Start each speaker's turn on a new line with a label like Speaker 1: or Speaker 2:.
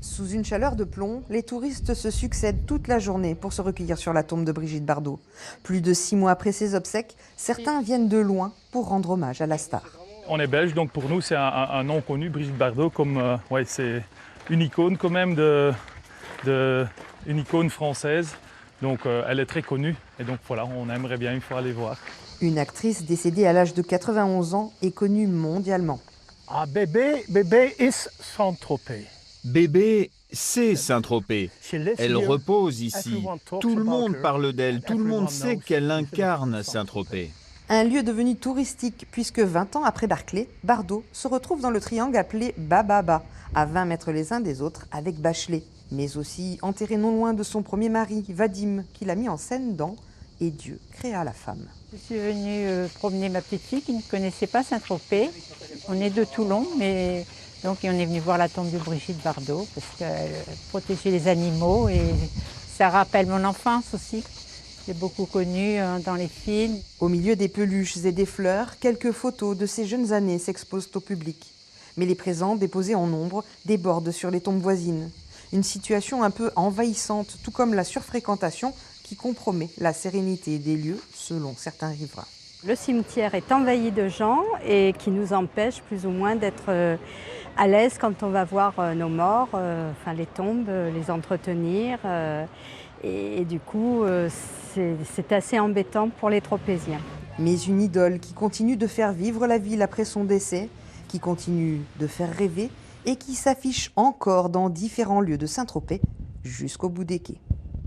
Speaker 1: Sous une chaleur de plomb, les touristes se succèdent toute la journée pour se recueillir sur la tombe de Brigitte Bardot. Plus de 6 mois après ses obsèques, certains viennent de loin pour rendre hommage à la star.
Speaker 2: On est belge, donc pour nous c'est un nom connu, Brigitte Bardot, comme c'est une icône quand même, une icône française. Donc elle est très connue et donc voilà, on aimerait bien une fois aller voir.
Speaker 1: Une actrice décédée à l'âge de 91 ans est connue mondialement.
Speaker 3: Ah, bébé is Saint-Tropez.
Speaker 4: Bébé, c'est Saint-Tropez. Elle repose ici. Tout le monde parle d'elle. Tout le monde sait qu'elle incarne Saint-Tropez.
Speaker 1: Un lieu devenu touristique puisque 20 ans après Barclay, Bardot se retrouve dans le triangle appelé Bababa, à 20 mètres les uns des autres avec Bachelet, mais aussi enterré non loin de son premier mari, Vadim, qui l'a mis en scène dans « Et Dieu créa la femme ».
Speaker 5: Je suis venue promener ma petite fille qui ne connaissait pas Saint-Tropez. On est de Toulon, mais donc on est venu voir la tombe de Brigitte Bardot parce qu'elle protégeait les animaux et ça rappelle mon enfance aussi. J'ai beaucoup connu dans les films.
Speaker 1: Au milieu des peluches et des fleurs, quelques photos de ces jeunes années s'exposent au public. Mais les présents, déposés en nombre, débordent sur les tombes voisines. Une situation un peu envahissante, tout comme la surfréquentation qui compromet la sérénité des lieux, selon certains riverains.
Speaker 6: Le cimetière est envahi de gens et qui nous empêche plus ou moins d'être à l'aise quand on va voir nos morts, les tombes, les entretenir. Et du coup, c'est assez embêtant pour les Tropéziens.
Speaker 1: Mais une idole qui continue de faire vivre la ville après son décès, qui continue de faire rêver et qui s'affiche encore dans différents lieux de Saint-Tropez jusqu'au bout des quais.